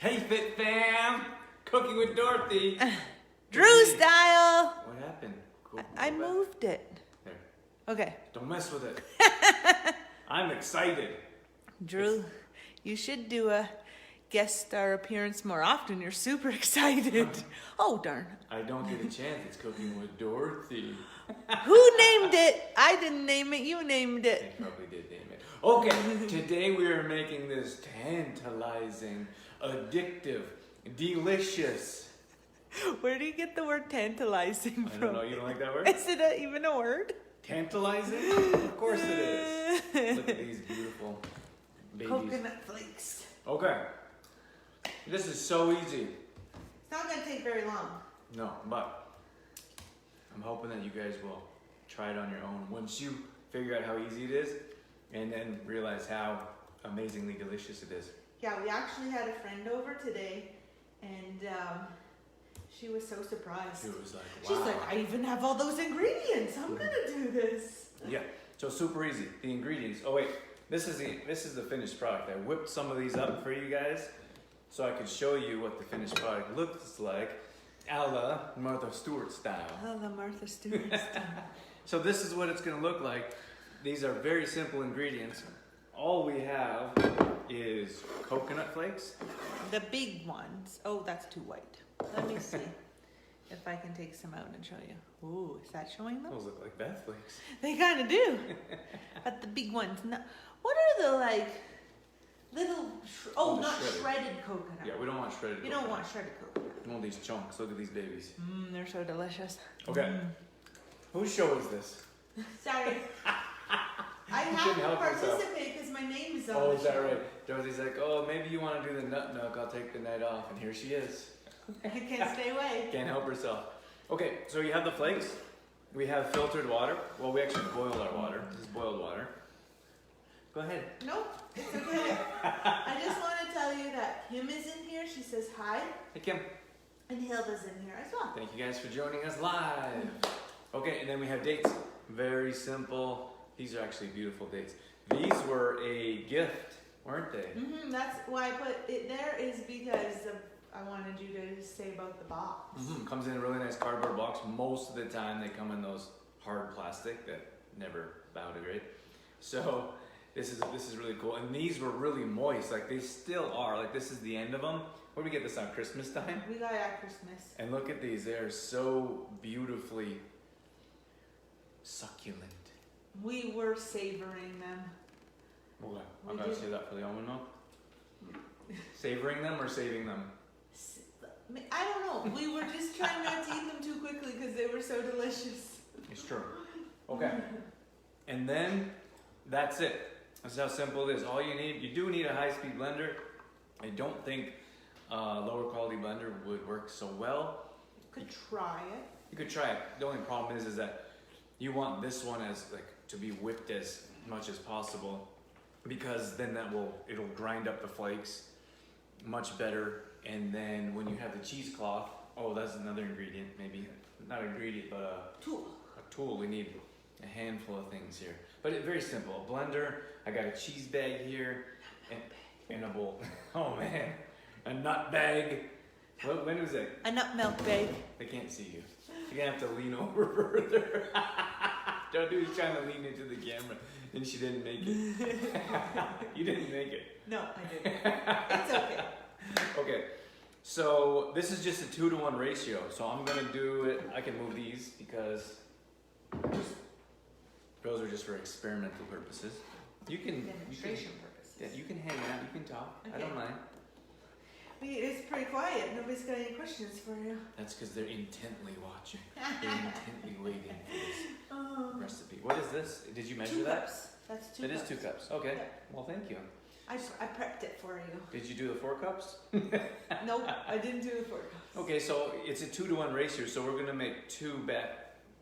Hey, Fit Fam! Cooking with Dorothy. Drew style. What happened? Cool. I moved it. There. Okay. Don't mess with it. I'm excited. Drew, you should do a guest star appearance more often. You're super excited. Oh, darn. I don't get a chance. It's Cooking with Dorothy. Who named it? I didn't name it. You named I it. probably did name it. Okay, today we are making this tantalizing, addictive, delicious. Where do you get the word tantalizing I from? don't know. You don't like that word? Is it even a word? Tantalizing? Of course it is. Look at these beautiful babies. Coconut flakes. Okay. This is so easy. It's not going to take very long. No, but I'm hoping that you guys will try it on your own once you figure out how easy it is and then realize how amazingly delicious it is. Yeah, we actually had a friend over today, and she was so surprised. She was like, wow. She's like, I even have all those ingredients. I'm going to do this. Yeah, so super easy. The ingredients. Oh wait, this is the finished product. I whipped some of these up for you guys so I could show you what the finished product looks like, a la Martha Stewart style. Oh, the Martha Stewart style. So this is what it's going to look like. These are very simple ingredients. All we have is coconut flakes. The big ones. Oh, that's too white. Let me see if I can take some out and show you. Ooh, is that showing them? Those look like bath flakes. They kind of do. But the big ones. No. What are the like little? Not shredded coconut. Yeah, we don't want shredded. You don't want shredded coconut. We want these chunks. Look at these babies. They're so delicious. Okay. Whose show is this? Sorry. I have to participate because my name is on Oh, the is that show. right? Dorothy's like, oh, maybe you want to do the nut milk. I'll take the night off. And here she is. I can't stay away. Can't help herself. Okay, so you have the flakes. We have filtered water. Well, we actually boiled our water. This is boiled water. Go ahead. Nope, it's okay. I just want to tell you that Kim is in here. She says hi. Hey, Kim. And Hilda's in here as well. Thank you guys for joining us live. Okay, and then we have dates. Very simple. These are actually beautiful dates. These were a gift, weren't they? That's why I put it there, is because I wanted you to say about the box. Comes in a really nice cardboard box. Most of the time they come in those hard plastic that never biodegrade. So this is really cool. And these were really moist. Like they still are. Like this is the end of them. Where did we get this on Christmas time? We got it at Christmas. And look at these. They are so beautifully succulent. We were savoring them. Okay, I gotta say that for the almond milk. Savoring them or saving them? I don't know. We were just trying not to eat them too quickly because they were so delicious. It's true. Okay. And then that's it. That's how simple it is. All you need, you do need a high-speed blender. I don't think a lower quality blender would work so well. Could try it. You could try it. The only problem is that you want this one as like to be whipped as much as possible, because then it'll grind up the flakes much better. And then when you have the cheesecloth, oh, that's another ingredient, maybe not ingredient, but a tool. We need a handful of things here, but it's very simple. A blender. I got a cheese bag here and a bowl. Oh man, a nut bag. When was it? A nut milk bag. They can't see you. You're gonna have to lean over further. Dorothy's trying to lean into the camera, and she didn't make it. You didn't make it. No, I didn't. It's okay. Okay, so this is just a 2-to-1 ratio. So I'm gonna do it. I can move these because those are just for experimental purposes. Demonstration purposes. Yeah, you can hang out. You can talk. Okay. I don't mind. It's pretty quiet. Nobody's got any questions for you. That's because they're intently watching. They're intently waiting for this recipe. What is this? Did you measure 2 that? cups. That's 2 It cups. is 2 cups. Okay. Yeah. Well, thank you. I prepped it for you. Did you do the 4 cups? Nope, I didn't do the 4 cups. Okay, so it's a 2-to-1 ratio. So we're gonna make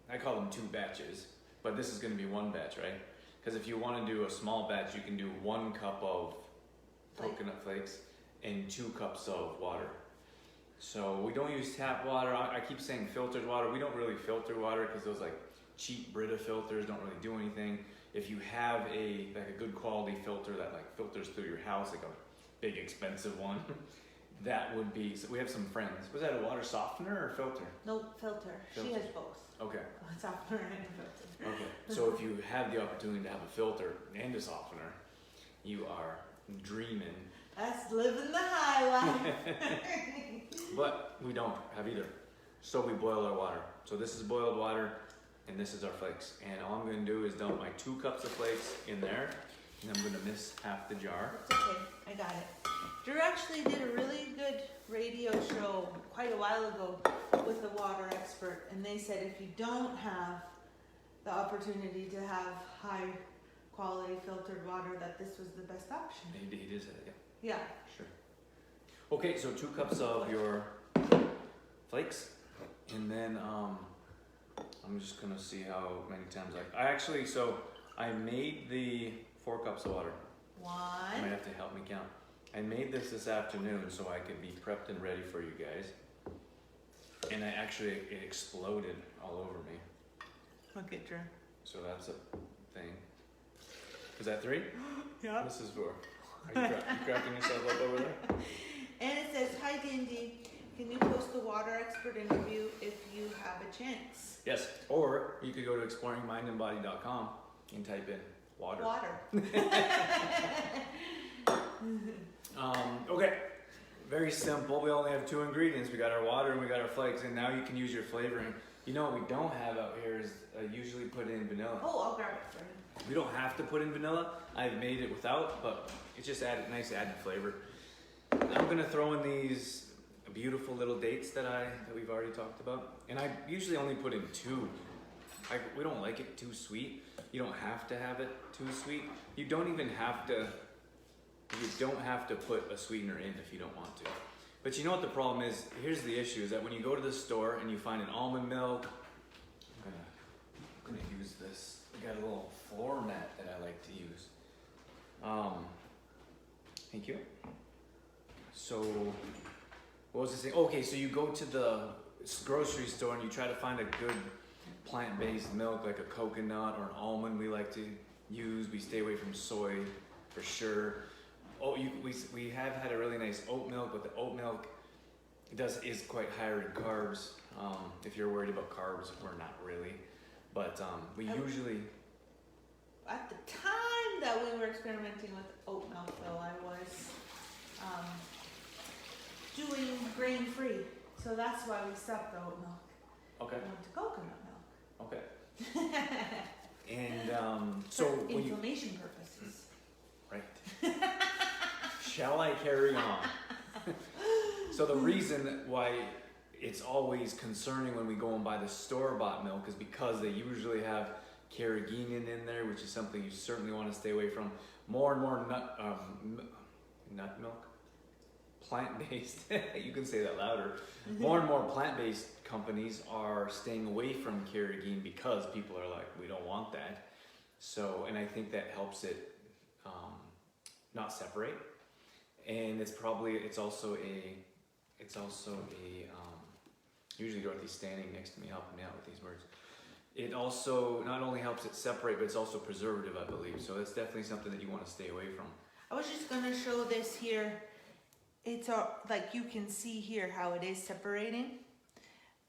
I call them 2 batches, but this is gonna be 1 batch, right? Because if you want to do a small batch, you can do 1 cup of coconut flakes and 2 cups of water. So we don't use tap water. I keep saying filtered water. We don't really filter water because those like cheap Brita filters don't really do anything. If you have a good quality filter that like filters through your house, like a big expensive one, that would be, so we have some friends. Was that a water softener or filter? No, filter. She has both. Okay. Softener and filter. Okay. So if you have the opportunity to have a filter and a softener, you are dreaming. That's living the high life. But we don't have either. So we boil our water. So this is boiled water and this is our flakes. And all I'm going to do is dump my 2 cups of flakes in there. And I'm going to miss half the jar. It's okay. I got it. Drew actually did a really good radio show quite a while ago with a water expert. And they said if you don't have the opportunity to have high quality filtered water, that this was the best option. He did say that, yeah. Yeah. Sure. Okay, so 2 cups of your flakes. And then I'm just going to see how many times I made the 4 cups of water. You might One. have to help me count. I made this afternoon so I could be prepped and ready for you guys. And it exploded all over me. Look at Drew. So that's a thing. Is that 3? Yeah. This is 4. Are you cracking yourself up over there? And it says, hi Dindy, can you post the water expert interview if you have a chance? Yes. Or you could go to exploringmindandbody.com and type in water. Water. Okay. Very simple. We only have 2 ingredients. We got our water and we got our flakes, and now you can use your flavoring. You know what we don't have out here is usually put in vanilla. Oh, I'll grab it for you. We don't have to put in vanilla. I've made it without, but it's just added nice added flavor. I'm gonna throw in these beautiful little dates that we've already talked about, and I usually only put in 2. We don't like it too sweet. You don't have to have it too sweet. You don't even have to. You don't have to put a sweetener in if you don't want to. But you know what the problem is? Here's the issue: is that when you go to the store and you find an almond milk, I'm gonna use this. I got a little floor mat that I like to use. Thank you. So, what was I saying? Okay, so you go to the grocery store and you try to find a good plant-based milk, like a coconut or an almond. We like to use. We stay away from soy for sure. Oh, we have had a really nice oat milk, but the oat milk is quite higher in carbs. If you're worried about carbs, we're not really. But we usually. At the time that we were experimenting with oat milk, though, I was doing grain-free. So that's why we stopped the oat milk. Okay. We went to coconut milk. Okay. And so For when inflammation purposes. Right. Shall I carry on? So the reason why it's always concerning when we go and buy the store-bought milk is because they usually have carrageenan in there, which is something you certainly want to stay away from. More and more nut milk, plant-based. You can say that louder. More and more plant-based companies are staying away from carrageenan because people are like, we don't want that. So, and I think that helps it not separate. And it's also a usually Dorothy's standing next to me helping me out with these words. It also not only helps it separate, but it's also preservative, I believe. So it's definitely something that you want to stay away from. I was just gonna show this here. It's like you can see here how it is separating.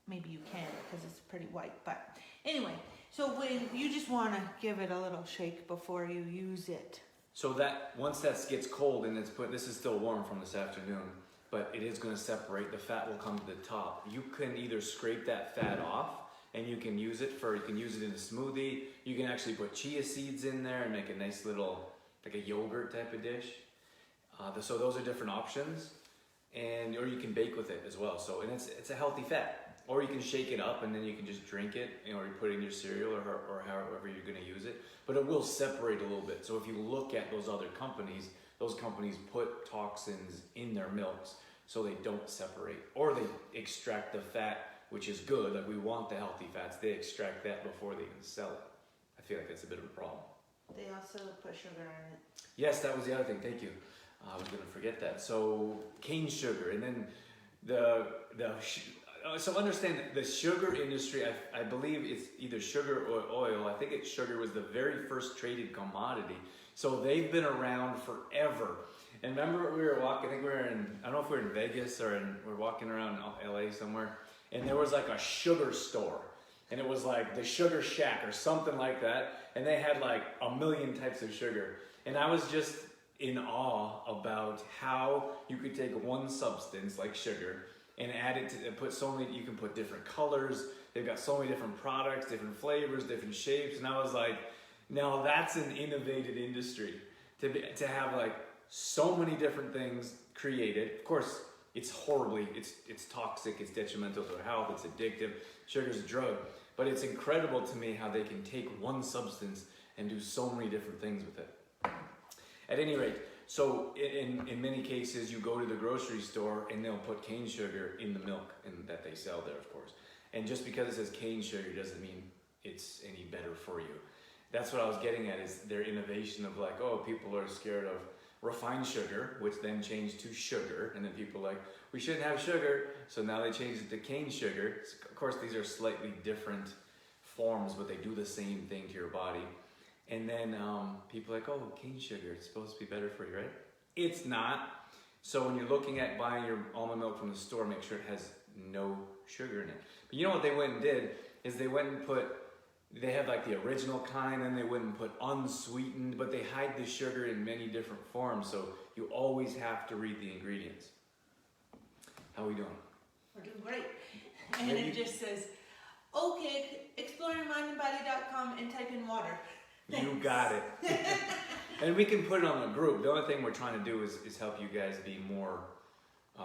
Maybe you can't because it's pretty white, but anyway. So when you just want to give it a little shake before you use it. So that once that gets cold and this is still warm from this afternoon, but it is going to separate. The fat will come to the top. You can either scrape that fat off and you can use it in a smoothie. You can actually put chia seeds in there and make a nice little, like a yogurt type of dish. So those are different options, or you can bake with it as well. So, and it's a healthy fat. Or you can shake it up and then you can just drink it, or you put it in your cereal or however you're going to use it. But it will separate a little bit. So if you look at those other companies, those companies put toxins in their milks so they don't separate. Or they extract the fat, which is good. Like we want the healthy fats. They extract that before they even sell it. I feel like that's a bit of a problem. They also put sugar in it. Yes, that was the other thing. Thank you. I was going to forget that. So cane sugar, and then so understand that the sugar industry, I believe it's either sugar or oil. I think sugar was the very first traded commodity. So they've been around forever. And remember we were walking, I think we were in, I don't know if we were in Vegas or we're walking around LA somewhere, and there was like a sugar store. And it was like the Sugar Shack or something like that. And they had like a million types of sugar. And I was just in awe about how you could take one substance like sugar and add it to, put so many, you can put different colors. They've got so many different products, different flavors, different shapes. And I was like, now that's an innovative industry to have like so many different things created. Of course, it's horribly, it's toxic, it's detrimental to our health, it's addictive. Sugar's a drug. But it's incredible to me how they can take one substance and do so many different things with it. At any rate, so in many cases, you go to the grocery store and they'll put cane sugar in the milk that they sell there, of course. And just because it says cane sugar doesn't mean it's any better for you. That's what I was getting at, is their innovation of like, oh, people are scared of refined sugar, which then changed to sugar. And then people are like, we shouldn't have sugar. So now they changed it to cane sugar. Of course, these are slightly different forms, but they do the same thing to your body. And then people are like, oh, cane sugar, it's supposed to be better for you, right? It's not. So when you're looking at buying your almond milk from the store, make sure it has no sugar in it. But you know what they went and did is they went and put, they have like the original kind, and they wouldn't put unsweetened, but they hide the sugar in many different forms. So you always have to read the ingredients. How are we doing? We're doing great. And it just says, okay, exploringmindandbody.com and type in water. Thanks. You got it. And we can put it on a group. The only thing we're trying to do is help you guys be more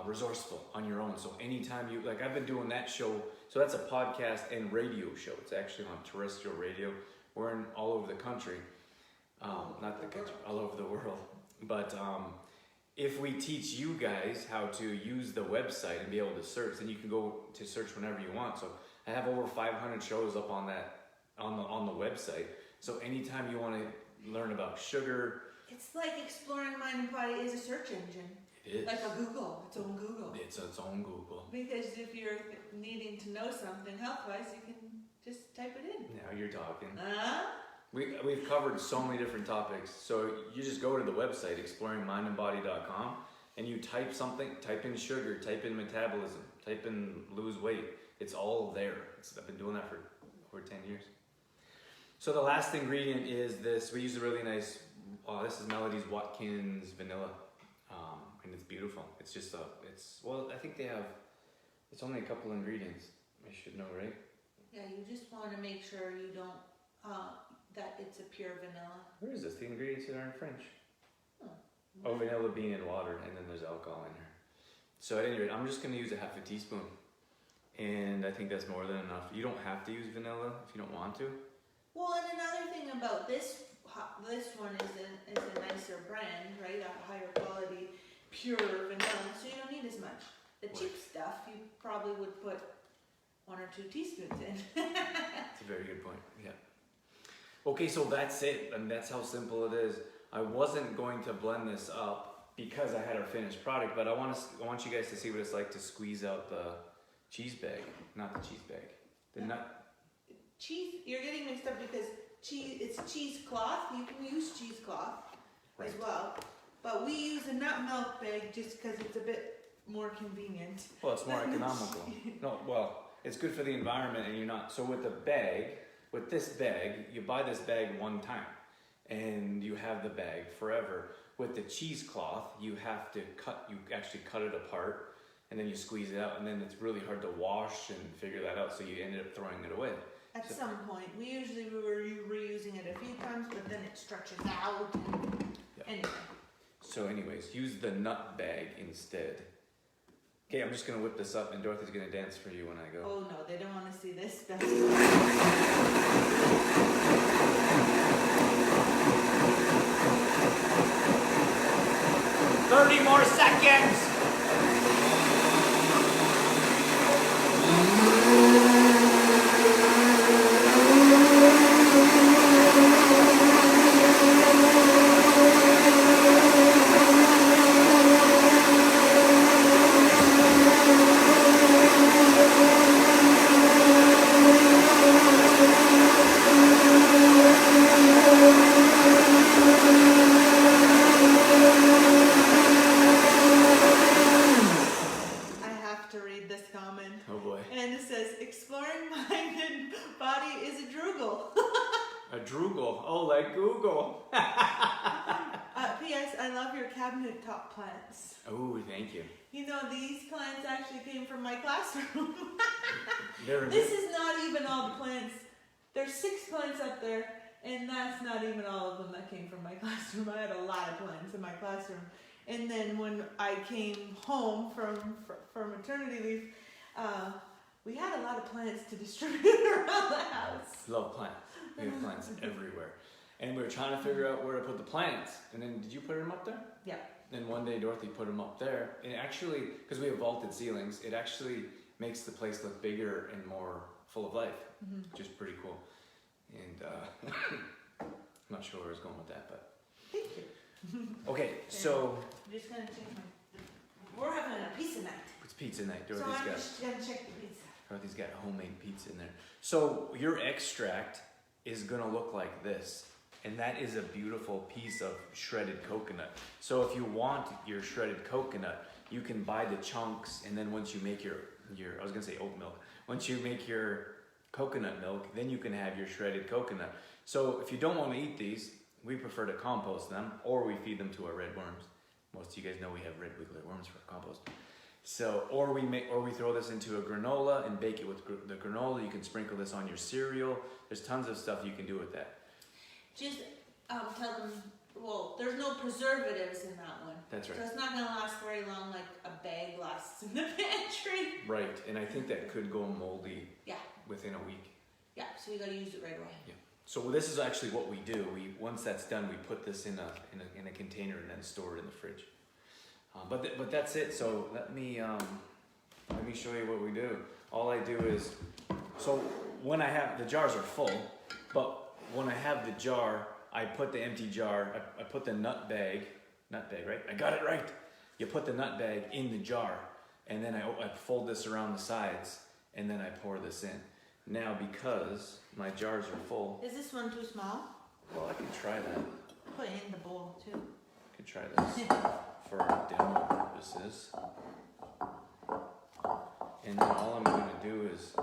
resourceful on your own. So anytime you, like I've been doing that show, so that's a podcast and radio show. It's actually on terrestrial radio. We're in all over the country. Not the country, all over the world. But if we teach you guys how to use the website and be able to search, then you can go to search whenever you want. So I have over 500 shows up on that, on the website. So anytime you want to learn about sugar. It's like Exploring Mind and Body is a search engine. It is. Like a Google, its own Google. It's its own Google. Because if you're needing to know something health-wise, you can just type it in. Now you're talking. We've covered so many different topics. So you just go to the website, exploringmindandbody.com, and you type something, type in sugar, type in metabolism, type in lose weight. It's all there. I've been doing that for over 10 years. So the last ingredient is this. We use a really nice, this is Melody's Watkins vanilla. And it's beautiful. It's just I think they have, it's only a couple ingredients. I should know, right? Yeah, you just want to make sure you don't, that it's a pure vanilla. Where is this? The ingredients that are in French. Oh, vanilla bean and water, and then there's alcohol in there. So at any rate, I'm just going to use a half a teaspoon. And I think that's more than enough. You don't have to use vanilla if you don't want to. Well, and another thing about this one is a nicer brand, right? A higher quality, pure vanilla, so you don't need as much. The cheap stuff, you probably would put 1 or 2 teaspoons in. That's a very good point, yeah. Okay, so that's it, and that's how simple it is. I wasn't going to blend this up because I had our finished product, but I want you guys to see what it's like to squeeze out the cheese bag, not the cheese bag. The nut. Cheese, you're getting mixed up because it's cheesecloth. You can use cheesecloth as well. But we use a nut milk bag just because it's a bit more convenient. Well, it's more economical. No, well, it's good for the environment, and you're not. So with this bag, you buy this bag one time, and you have the bag forever. With the cheesecloth, you have to actually cut it apart, and then you squeeze it out, and then it's really hard to wash and figure that out, so you ended up throwing it away. At some point. We were reusing it a few times, but then it stretches out. Anyway. So anyways, use the nut bag instead. Okay, I'm just gonna whip this up and Dorothy's gonna dance for you when I go. Oh no, they don't want to see this stuff. 30 more seconds! A droogle. Oh, like Google. P.S. I love your cabinet top plants. Oh, thank you. You know, these plants actually came from my classroom. They're This is not even all the plants. There's 6 plants up there, and that's not even all of them that came from my classroom. I had a lot of plants in my classroom. And then when I came home from maternity leave, we had a lot of plants to distribute around the house. Love plants. We have plants everywhere. And we were trying to figure out where to put the plants. And then, did you put them up there? Yeah. Then one day Dorothy put them up there. And actually, because we have vaulted ceilings, it actually makes the place look bigger and more full of life, which is pretty cool. And I'm not sure where I was going with that, but. Thank you. Okay, so. I'm just gonna check we're having a pizza night. It's pizza night. So I'm just gonna check the pizza. Dorothy's got homemade pizza in there. So your extract is gonna look like this. And that is a beautiful piece of shredded coconut. So if you want your shredded coconut, you can buy the chunks, and then once you make your I was gonna say oat milk. Once you make your coconut milk, then you can have your shredded coconut. So if you don't want to eat these, we prefer to compost them, or we feed them to our red worms. Most of you guys know we have red wiggler worms for compost. So, or we throw this into a granola and bake it with the granola. You can sprinkle this on your cereal. There's tons of stuff you can do with that. Just tell them, well, there's no preservatives in that one. That's right. So it's not going to last very long like a bag lasts in the pantry. Right, and I think that could go moldy within a week. Yeah, so you got to use it right away. Yeah. So this is actually what we do. Once that's done, we put this in a container and then store it in the fridge. But that's it. So let me show you what we do. All I do is, so when I have, the jars are full, but when I have the jar, I put the empty jar, I put the nut bag, right? I got it right. You put the nut bag in the jar, and then I fold this around the sides, and then I pour this in. Now, because my jars are full. Is this one too small? Well, I can try that. Put it in the bowl too. I can try this for demo purposes. And then all I'm going to do is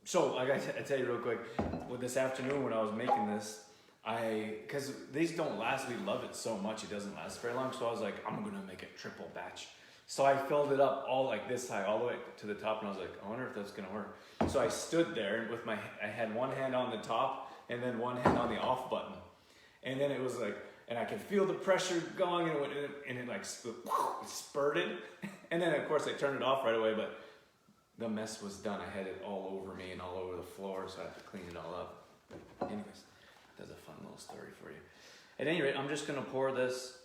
so I tell you real quick, with this afternoon when I was making this, because these don't last, we love it so much, it doesn't last very long, so I was like, I'm gonna make a triple batch. So I filled it up all like this high, all the way to the top, and I was like, I wonder if that's gonna work. So I stood there with I had one hand on the top, and then one hand on the off button. And then it was like, and I could feel the pressure going, and it like spurted. And then of course I turned it off right away, but the mess was done. I had it all over me and all over the floor, so I had to clean it all up. But anyways, that's a fun little story for you. At any rate, I'm just gonna pour this.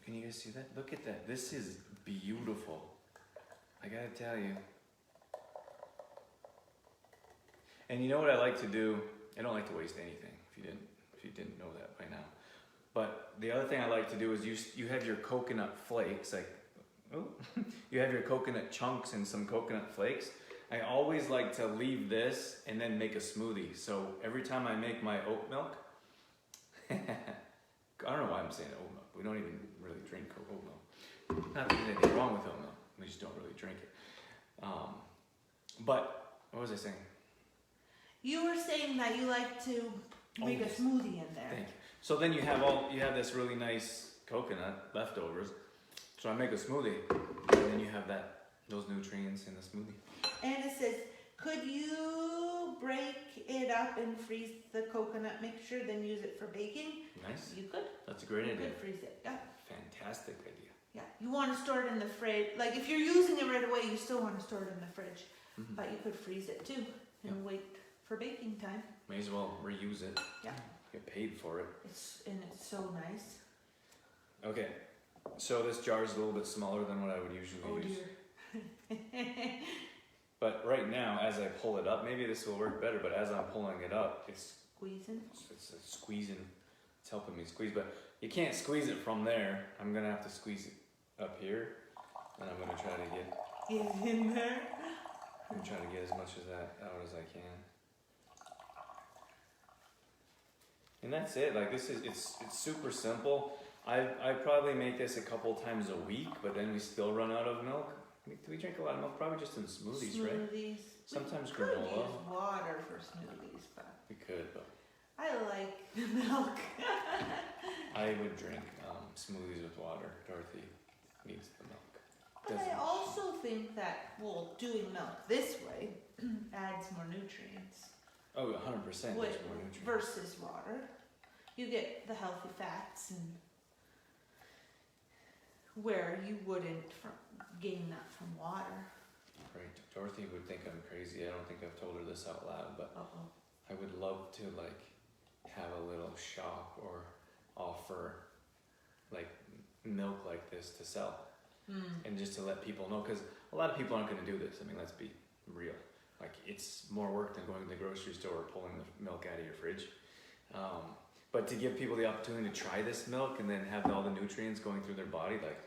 Can you guys see that? Look at that. This is beautiful. I gotta tell you. And you know what I like to do? I don't like to waste anything, if you didn't know that by now. But the other thing I like to do is you have your coconut flakes, you have your coconut chunks and some coconut flakes. I always like to leave this and then make a smoothie. So every time I make my oat milk, I don't know why I'm saying oat milk. We don't even really drink oat milk. Not that there's anything wrong with oat milk. We just don't really drink it. But what was I saying? You were saying that you like to make a smoothie in there. Thank you. So then you have this really nice coconut leftovers. So I make a smoothie, and then you have those nutrients in the smoothie. And it says, could you break it up and freeze the coconut mixture, then use it for baking? Nice. You could. That's a great idea. You could freeze it, yeah. Fantastic idea. Yeah, you want to store it in the fridge. Like if you're using it right away, you still want to store it in the fridge. Mm-hmm. But you could freeze it too and wait for baking time. May as well reuse it. Yeah. Get paid for it. It's so nice. Okay, so this jar is a little bit smaller than what I would usually use. Dear. But right now, as I pull it up, maybe this will work better, but as I'm pulling it up, it's squeezing. It's helping me squeeze, but you can't squeeze it from there. I'm gonna have to squeeze it up here, and I'm gonna try to get in there. I'm trying to get as much of that out as I can. And that's it. Like it's super simple. I probably make this a couple times a week, but then we still run out of milk. Do we drink a lot of milk? Probably just in smoothies, right? Smoothies. Sometimes we could granola. use water for smoothies, but We could, but I like milk. I would drink smoothies with water. Dorothy needs the milk. But I also think that, well, doing milk this way adds more nutrients. Oh, 100% there's more nutrients. Versus water. You get the healthy fats and where you wouldn't gain that from water. Right. Dorothy would think I'm crazy. I don't think I've told her this out loud, but Uh-oh. I would love to like have a little shop or offer like milk like this to sell. And just to let people know, because a lot of people aren't going to do this. I mean, let's be real. Like, it's more work than going to the grocery store or pulling the milk out of your fridge. But to give people the opportunity to try this milk and then have all the nutrients going through their body, like,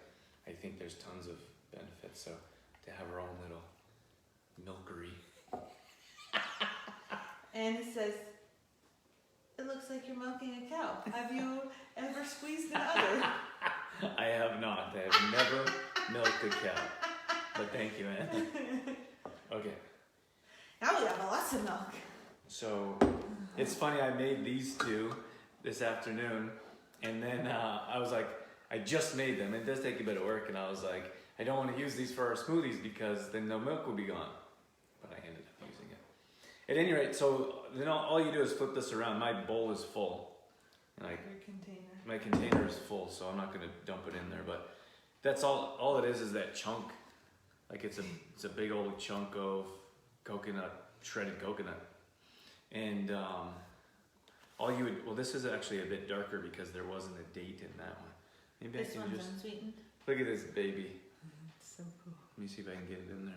I think there's tons of benefits. So to have our own little milkery. And it says, it looks like you're milking a cow. Have you ever squeezed an udder? I have not. I have never milked a cow. But thank you, Anne. Okay. Now we have lots of milk. So it's funny, I made these two this afternoon, and then I was like, I just made them. It does take a bit of work, and I was like, I don't want to use these for our smoothies because then no milk will be gone. But I ended up using it. At any rate, so then all you do is flip this around. My bowl is full. And Your container. my container is full, so I'm not going to dump it in there. But that's all it is that chunk. Like it's a big old chunk of coconut, shredded coconut. And this is actually a bit darker because there wasn't a date in that one. Maybe This I can one's just unsweetened. look at this baby. So cool. Let me see if I can get it in there.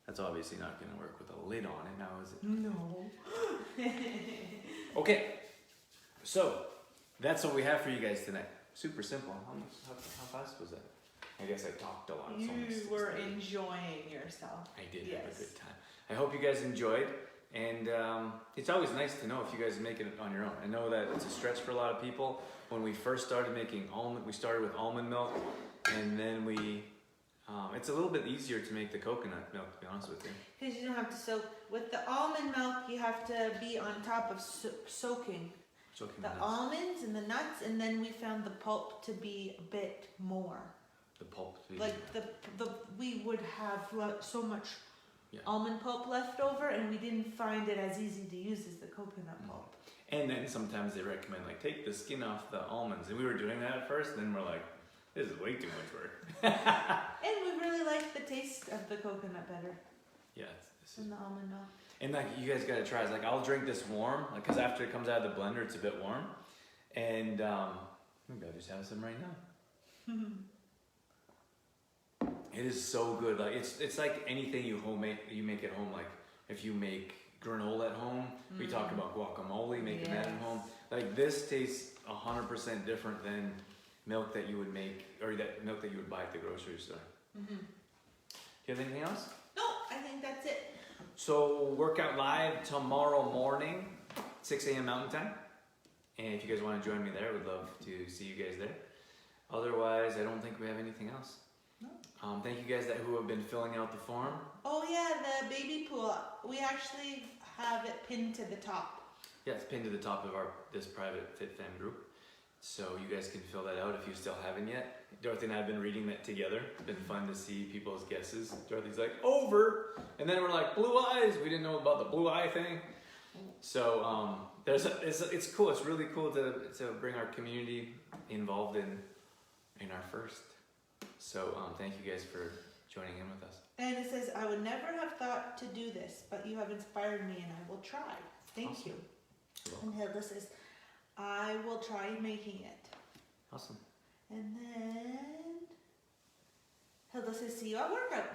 That's obviously not going to work with a lid on it now, is it? No. Okay, so that's what we have for you guys tonight. Super simple. How fast was that? I guess I talked a lot. It's almost You were 6:30. enjoying yourself. I did have Yes. a good time. I hope you guys enjoyed. And it's always nice to know if you guys make it on your own. I know that it's a stretch for a lot of people. When we first started making we started with almond milk, and then it's a little bit easier to make the coconut milk, to be honest with you. Because you don't have to soak. With the almond milk, you have to be on top of soaking Choking the nuts. almonds and the nuts, and then we found the pulp to be a bit more. The pulp. Like we would have so much Yeah. almond pulp left over, and we didn't find it as easy to use as the coconut pulp. And then sometimes they recommend like take the skin off the almonds, and we were doing that at first. And then we're like, this is way too much work. And we really like the taste of the coconut better Yeah, this is. than the almond milk. And like you guys gotta try. It's like I'll drink this warm, like because after it comes out of the blender, it's a bit warm. And maybe I'll just have some right now. It is so good. Like it's like anything you make at home. Like if you make granola at home, we talk about guacamole, making that at Yes. home. Like this tastes 100% different than milk that you would make, or that milk that you would buy at the grocery store. Do you have anything else? No, I think that's it. So workout live tomorrow morning, 6 a.m. Mountain Time. And if you guys want to join me there, I would love to see you guys there. Otherwise, I don't think we have anything else. No. Thank you guys who have been filling out the form. Oh yeah, the baby pool. We actually have it pinned to the top. Yeah, it's pinned to the top of this private Fit Fam group. So you guys can fill that out if you still haven't yet. Dorothy and I have been reading that together. It's been fun to see people's guesses. Dorothy's like, over! And then we're like, blue eyes! We didn't know about the blue eye thing. So it's cool. It's really cool to bring our community involved in our first. So thank you guys for joining in with us. And it says, I would never have thought to do this, but you have inspired me and I will try. Thank Awesome. you. You're And Hilda says, I will try making it. Awesome. And then Hilda says, see you at workout.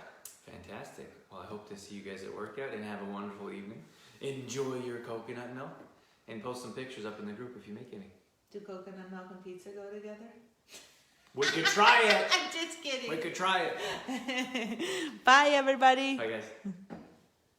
Fantastic. Well, I hope to see you guys at workout and have a wonderful evening. Enjoy your coconut milk and post some pictures up in the group if you make any. Do coconut milk and pizza go together? We could try it. I'm just kidding. We could try it. Bye, everybody. Bye, guys.